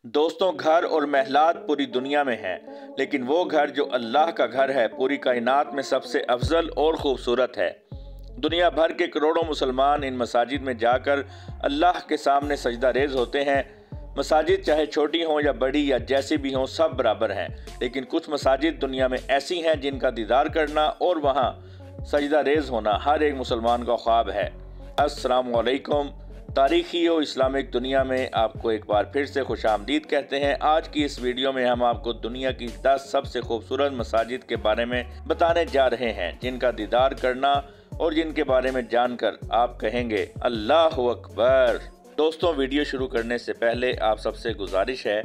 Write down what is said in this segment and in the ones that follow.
दोस्तों, घर और महलात पूरी दुनिया में हैं, लेकिन वो घर जो अल्लाह का घर है पूरी कायनात में सबसे अफजल और ख़ूबसूरत है। दुनिया भर के करोड़ों मुसलमान इन मसाजिद में जाकर अल्लाह के सामने सजदा रेज़ होते हैं। मसाजिद चाहे छोटी हों या बड़ी या जैसी भी हों, सब बराबर हैं, लेकिन कुछ मसाजिद दुनिया में ऐसी हैं जिनका दीदार करना और वहाँ सजदा रेज़ होना हर एक मुसलमान का ख्वाब है। अस्सलामु अलैकुम। तारीख़ी और इस्लामिक दुनिया में आपको एक बार फिर से खुशामदीद कहते हैं। आज की इस वीडियो में हम आपको दुनिया की 10 सबसे खूबसूरत मसाजिद के बारे में बताने जा रहे हैं, जिनका दीदार करना और जिनके बारे में जानकर आप कहेंगे अल्लाहु अकबर। दोस्तों, वीडियो शुरू करने से पहले आप सबसे गुजारिश है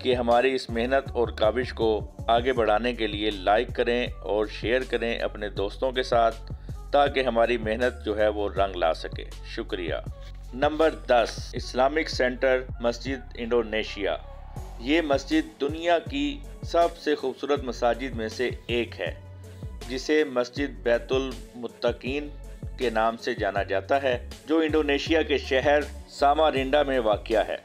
कि हमारी इस मेहनत और काविश को आगे बढ़ाने के लिए लाइक करें और शेयर करें अपने दोस्तों के साथ, ताकि हमारी मेहनत जो है वो रंग ला सके। शुक्रिया। नंबर 10, इस्लामिक सेंटर मस्जिद इंडोनेशिया। ये मस्जिद दुनिया की सबसे खूबसूरत मसाजिद में से एक है, जिसे मस्जिद बैतुल मुत्तकीन के नाम से जाना जाता है, जो इंडोनेशिया के शहर सामारिंडा में वाक़या है।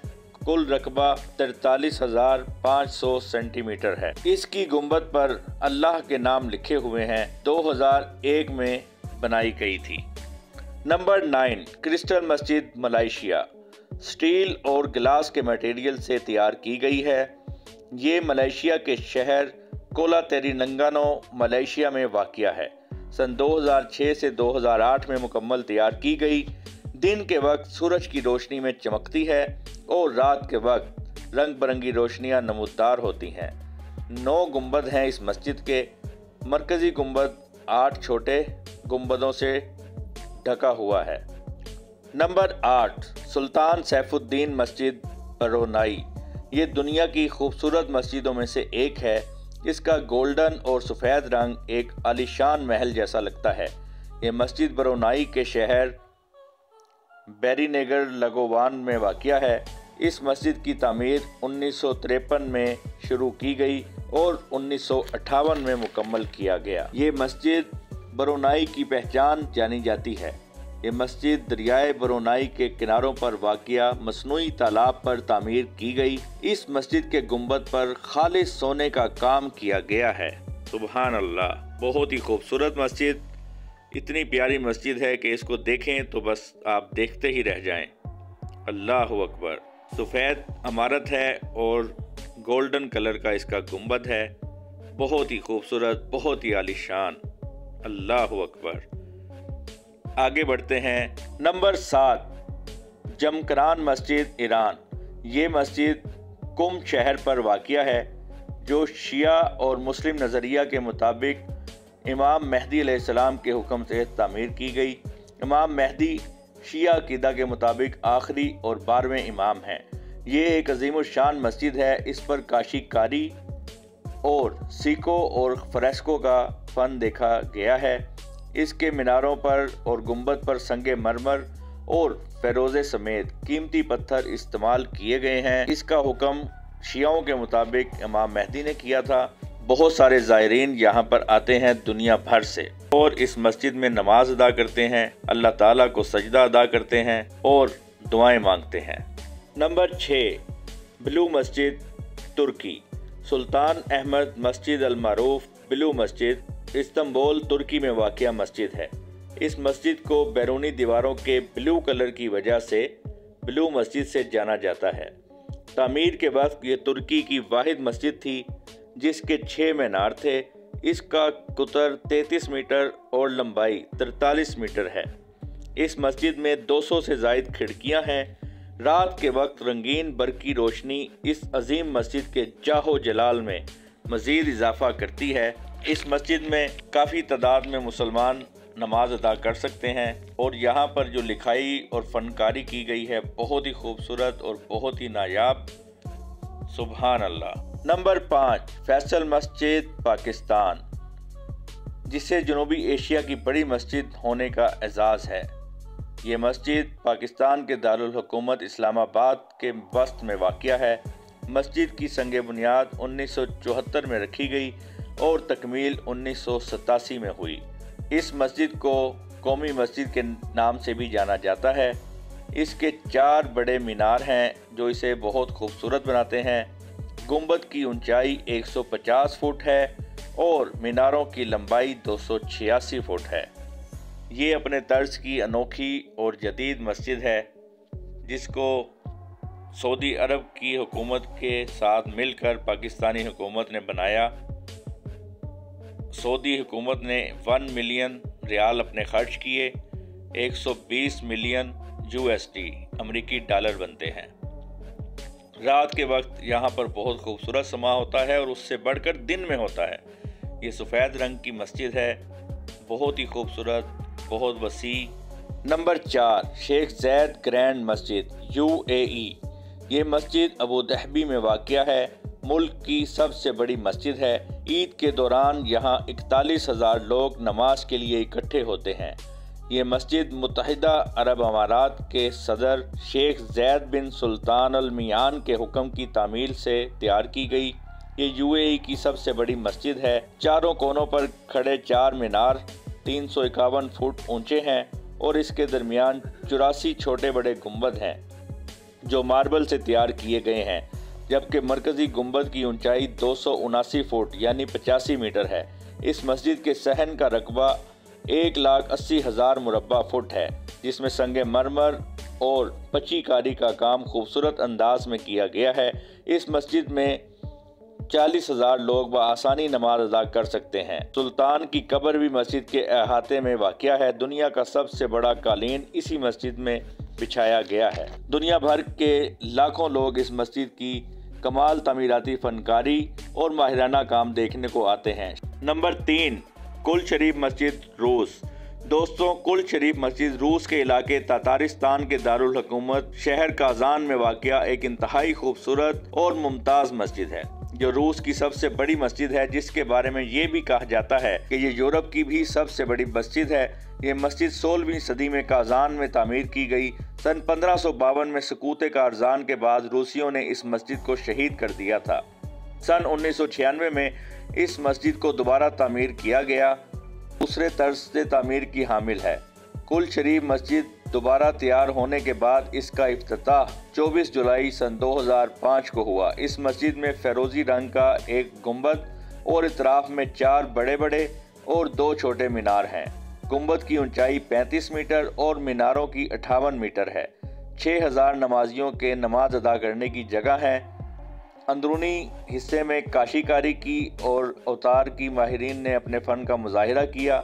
कुल रकबा 43,500 सेंटीमीटर है। इसकी गुंबद पर अल्लाह के नाम लिखे हुए हैं। 2001 में बनाई गई थी। नंबर 9, क्रिस्टल मस्जिद मलेशिया। स्टील और ग्लास के मटेरियल से तैयार की गई है। ये मलेशिया के शहर कोला तेरिनंगानो मलेशिया में वाक़या है। सन 2006 से 2008 में मुकम्मल तैयार की गई। दिन के वक्त सूरज की रोशनी में चमकती है और रात के वक्त रंग बिरंगी रोशनियां नमूदार होती हैं। 9 गुंबद हैं इस मस्जिद के। मरकज़ी गुंबद 8 छोटे गुंबदों से ढका हुआ है। नंबर 8, सुल्तान सैफुद्दीन मस्जिद ब्रुनाई। ये दुनिया की खूबसूरत मस्जिदों में से एक है। इसका गोल्डन और सफ़ेद रंग एक आलीशान महल जैसा लगता है। ये मस्जिद ब्रुनाई के शहर बेरीनेगर लगोवान में वाक़या है। इस मस्जिद की तामीर 1953 में शुरू की गई और 1958 में मुकम्मल किया गया। ये मस्जिद ब्रुनाई की पहचान जानी जाती है। ये मस्जिद दरियाए ब्रुनाई के किनारों पर वाक़या मसनूई तालाब पर तामीर की गई। इस मस्जिद के गुंबद पर खालिस सोने का काम किया गया है। सुबहान अल्लाह, बहुत ही खूबसूरत मस्जिद। इतनी प्यारी मस्जिद है कि इसको देखें तो बस आप देखते ही रह जाएं। अल्लाहु अकबर। सफ़ेद इमारत है और गोल्डन कलर का इसका गुंबद है। बहुत ही खूबसूरत, बहुत ही आलीशान। अल्लाहु अकबर। आगे बढ़ते हैं। नंबर 7, जमकरान मस्जिद ईरान। ये मस्जिद कुम शहर पर वाक़या है, जो शिया और मुस्लिम नज़रिया के मुताबिक इमाम मेहदी अलैहिस्सलाम के हुक्म से तामीर की गई। इमाम मेहदी शिया अक़ीदा के मुताबिक आखिरी और 12वें इमाम हैं। ये एक अज़ीमुश्शान मस्जिद है। इस पर काशीकारी और सीको और फ्रेस्को का फ़न देखा गया है। इसके मीनारों पर और गुंबद पर संगे मरमर और फेरोज़े समेत कीमती पत्थर इस्तेमाल किए गए हैं। इसका हुक्म शियाओं के मुताबिक इमाम मेहदी ने किया था। बहुत सारे ज़ायरीन यहाँ पर आते हैं दुनिया भर से और इस मस्जिद में नमाज अदा करते हैं, अल्लाह ताला को सजदा अदा करते हैं और दुआएं मांगते हैं। नंबर 6, ब्लू मस्जिद तुर्की। सुल्तान अहमद मस्जिद अल मारूफ ब्लू मस्जिद इस्तांबुल तुर्की में वाक़या मस्जिद है। इस मस्जिद को बैरूनी दीवारों के ब्लू कलर की वजह से ब्लू मस्जिद से जाना जाता है। तामीर के वक्त ये तुर्की की वाहिद मस्जिद थी जिसके 6 मीनार थे। इसका कुतर 33 मीटर और लंबाई 43 मीटर है। इस मस्जिद में 200 से ज़ायद खिड़कियां हैं। रात के वक्त रंगीन बरकी रोशनी इस अजीम मस्जिद के जाहो जलाल में मज़ीद इजाफा करती है। इस मस्जिद में काफ़ी तादाद में मुसलमान नमाज अदा कर सकते हैं और यहाँ पर जो लिखाई और फनकारी की गई है बहुत ही खूबसूरत और बहुत ही नायाब। सुबहान अल्लाह। नंबर 5, फैसल मस्जिद पाकिस्तान, जिसे जनूबी एशिया की बड़ी मस्जिद होने का एजाज़ है। ये मस्जिद पाकिस्तान के दारुल हुकूमत इस्लामाबाद के वस्त में वाक़या है। मस्जिद की संग बुनियाद 1974 में रखी गई और तकमील 1987 में हुई। इस मस्जिद को कौमी मस्जिद के नाम से भी जाना जाता है। इसके 4 बड़े मीनार हैं जो इसे बहुत खूबसूरत बनाते हैं। गुंबद की ऊंचाई 150 फुट है और मीनारों की लंबाई 286 फुट है। ये अपने तर्ज की अनोखी और जदीद मस्जिद है जिसको सऊदी अरब की हुकूमत के साथ मिलकर पाकिस्तानी हुकूमत ने बनाया। सऊदी हुकूमत ने 1 मिलियन रियाल अपने खर्च किए। 120 मिलियन USD अमेरिकी डॉलर बनते हैं। रात के वक्त यहाँ पर बहुत खूबसूरत समा होता है और उससे बढ़कर दिन में होता है। ये सफ़ेद रंग की मस्जिद है, बहुत ही खूबसूरत, बहुत वसी। नंबर 4, शेख ज़ैद ग्रैंड मस्जिद UAE। ये मस्जिद अबू धाबी में वाक़या है, मुल्क की सबसे बड़ी मस्जिद है। ईद के दौरान यहाँ 41,000 लोग नमाज के लिए इकट्ठे होते हैं। ये मस्जिद मुत्तहिदा अरब अमारात के सदर शेख ज़ैद बिन सुल्तान अल मियान के हुक्म की तामील से तैयार की गई। ये UAE की सबसे बड़ी मस्जिद है। चारों कोनों पर खड़े 4 मीनार 351 फुट ऊंचे हैं और इसके दरमियान 84 छोटे बड़े गुंबद हैं जो मार्बल से तैयार किए गए हैं, जबकि मरकजी गुंबद की ऊंचाई 279 फुट यानी 85 मीटर है। इस मस्जिद के सहन का रकबा 1,80,000 मुरब्बा फुट है, जिसमें संगे मरमर और पच्चीकारी का काम खूबसूरत अंदाज में किया गया है। इस मस्जिद में 40,000 लोग बआसानी नमाज अदा कर सकते हैं। सुल्तान की कब्र भी मस्जिद के अहाते में वाक़या है। दुनिया का सबसे बड़ा कालीन इसी मस्जिद में बिछाया गया है। दुनिया भर के लाखों लोग इस मस्जिद की कमाल तामीराती फनकारी और माहिराना काम देखने को आते हैं। नंबर 3, कुल शरीफ मस्जिद रूस। दोस्तों, कुल शरीफ मस्जिद रूस के इलाके तातारिस्तान के दारुल हुकूमत शहर काजान में वाक़या एक इंतहाई खूबसूरत और मुमताज़ मस्जिद है, जो रूस की सबसे बड़ी मस्जिद है, जिसके बारे में ये भी कहा जाता है कि ये यूरोप की भी सबसे बड़ी मस्जिद है। ये मस्जिद 16वीं सदी में काजान में तामीर की गई। सन 1552 में सकूत कारजान के बाद रूसियों ने इस मस्जिद को शहीद कर दिया था। सन 1996 में इस मस्जिद को दोबारा तामीर किया गया। दूसरे तर्ज से तामीर की हामिल है। कुल शरीफ मस्जिद दोबारा तैयार होने के बाद इसका इफ्तिताह 24 जुलाई सन 2005 को हुआ। इस मस्जिद में फेरोजी रंग का एक गुंबद और इतराफ में 4 बड़े बड़े और 2 छोटे मीनार हैं। गुंबद की ऊंचाई 35 मीटर और मीनारों की 58 मीटर है। 6,000 नमाजियों के नमाज अदा करने की जगह है। अंदरूनी हिस्से में काशीकारी की और अवतार की माहिरीन ने अपने फ़न का मुजाहिरा किया।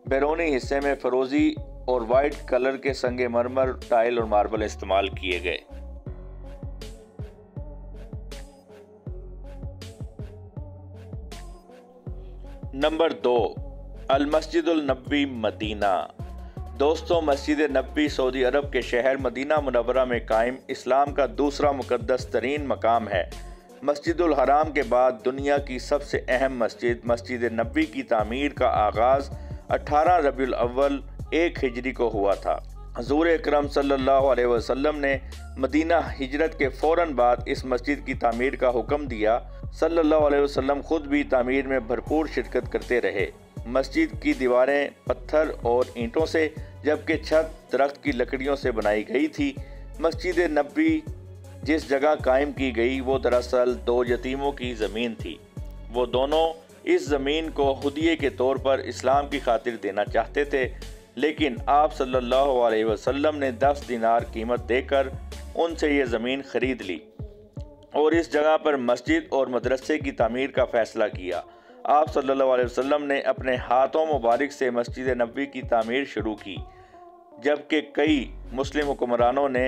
बैरूनी हिस्से में फरोजी और वाइट कलर के संगे मरमर, टाइल और मार्बल इस्तेमाल किए गए। नंबर 2, अल मस्जिदुल नबवी मदीना। दोस्तों, मस्जिद नबवी सऊदी अरब के शहर मदीना मुनव्वरा में कायम इस्लाम का दूसरा मुकद्दस तरीन मकाम है। मस्जिदुल हराम के बाद दुनिया की सबसे अहम मस्जिद मस्जिद नबवी की तामीर का आगाज़ 18 रबीउल अव्वल 1 हिजरी को हुआ था। हज़ूर अकरम सल्लल्लाहु अलैहि वसल्लम ने मदीना हिजरत के फ़ौरन बाद इस मस्जिद की तामीर का हुक्म दिया। सल्लल्लाहु अलैहि वसल्लम खुद भी तामीर में भरपूर शिरकत करते रहे। मस्जिद की दीवारें पत्थर और ईंटों से, जबकि छत दरख्त की लकड़ियों से बनाई गई थी। मस्जिद नबवी जिस जगह कायम की गई वो दरअसल 2 यतीमों की ज़मीन थी। वो दोनों इस ज़मीन को हुदिये के तौर पर इस्लाम की खातिर देना चाहते थे, लेकिन आप सल्लल्लाहु अलैहि वसल्लम ने 10 दिनार कीमत देकर उनसे ये ज़मीन ख़रीद ली और इस जगह पर मस्जिद और मदरसे की तामीर का फ़ैसला किया। आप सल्लल्लाहु अलैहि वसल्लम ने अपने हाथों मुबारक से मस्जिद नबवी की तामीर शुरू की, जबकि कई मुस्लिम हुक्मरानों ने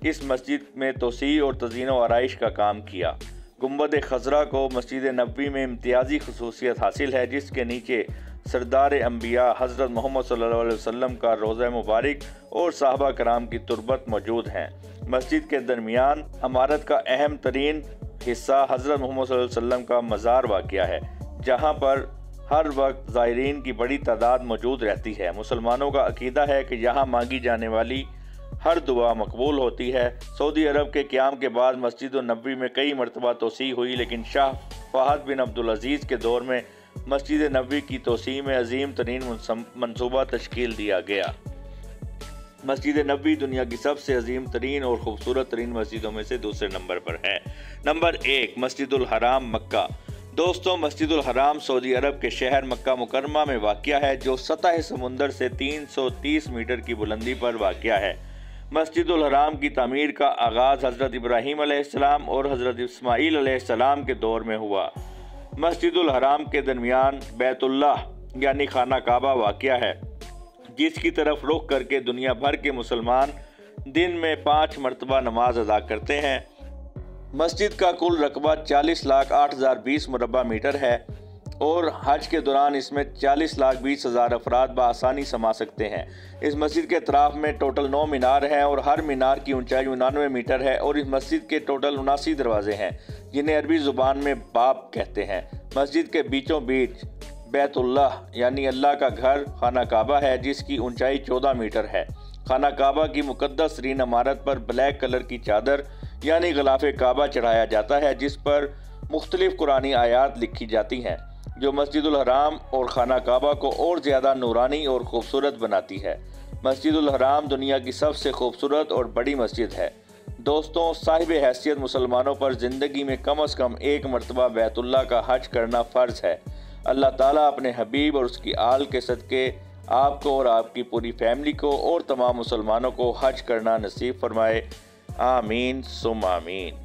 इस मस्जिद में तोसी और तज़ीन व आराइश का काम किया। गुंबद खज़रा को मस्जिद नबवी में इम्तियाज़ी खसूसियत हासिल है, जिसके नीचे सरदार अंबिया हज़रत मोहम्मद सल्लल्लाहु अलैहि वसल्लम का रोज़ा मुबारक और साहबा कराम की तुरबत मौजूद हैं। मस्जिद के दरमियान इमारत का अहम तरीन हिस्सा हज़रत मोहम्मद सल्लल्लाहु अलैहि वसल्लम का मज़ार वाक़या है, जहाँ पर हर वक्त ज़ायरीन की बड़ी तादाद मौजूद रहती है। मुसलमानों का अकीदा है कि यहाँ मांगी जाने वाली हर दुआ मकबूल होती है। सऊदी अरब के क़याम के बाद मस्जिद नबवी में कई मरतबा तोसी हुई, लेकिन शाह फ़हद बिन अब्दुल अज़ीज़ के दौर में मस्जिद नबवी की तोसी में अजीम तरीन मंसूबा तश्कील दिया गया। مسجد نبوی دنیا کی سب سے عظیم ترین اور خوبصورت ترین مسجدوں میں سے دوسرے نمبر پر ہے۔ نمبر 1، مسجد الحرام مکہ۔ دوستوں، مسجد الحرام سعودی عرب کے شہر مکہ مکرمہ میں واقع ہے، جو سطح سمندر سے 330 میٹر کی بلندی پر واقع ہے۔ مسجد الحرام کی تعمیر کا آغاز حضرت ابراہیم علیہ السلام اور حضرت اسماعیل علیہ السلام کے دور میں ہوا۔ مسجد الحرام کے درمیان بیت اللہ یعنی خانہ کعبہ واقع ہے، جس کی طرف رخ کر کے دنیا بھر کے مسلمان دن میں 5 مرتبہ نماز ادا کرتے ہیں۔ مسجد کا کل رقبہ 40,08,020 مربع میٹر ہے اور حج کے دوران اس میں 40,20,000 افراد بآسانی سما سکتے ہیں۔ اس مسجد کے اطراف میں ٹوٹل 9 مینار ہیں اور ہر مینار کی اونچائی 99 میٹر ہے، اور اس مسجد کے ٹوٹل 79 دروازے ہیں، جنہیں عربی زبان میں باب کہتے ہیں۔ مسجد کے بیچوں بیچ بیت اللہ یعنی اللہ کا گھر خانہ کعبہ ہے، جس کی اونچائی 14 میٹر ہے۔ خانہ کعبہ کی مقدس ترین عمارت پر بلیک کلر کی چادر یعنی غلاف کعبہ چڑھایا جاتا ہے، جس پر مختلف قرآنی آیات لکھی جاتی ہیں، جو مسجد الحرام اور خانہ کعبہ کو اور زیادہ نورانی اور خوبصورت بناتی ہے۔ مسجد الحرام دنیا کی سب سے خوبصورت اور بڑی مسجد ہے۔ دوستوں، صاحب حیثیت مسلمانوں پر زندگی میں کم از کم 1 مرتبہ بیت اللہ کا حج کرنا فرض ہے۔ اللہ تعالیٰ اپنے حبیب اور اس کی آل کے صدقے آپ کو اور آپ کی پوری فیملی کو اور تمام مسلمانوں کو حج کرنا نصیب فرمائے۔ آمین ثم آمین۔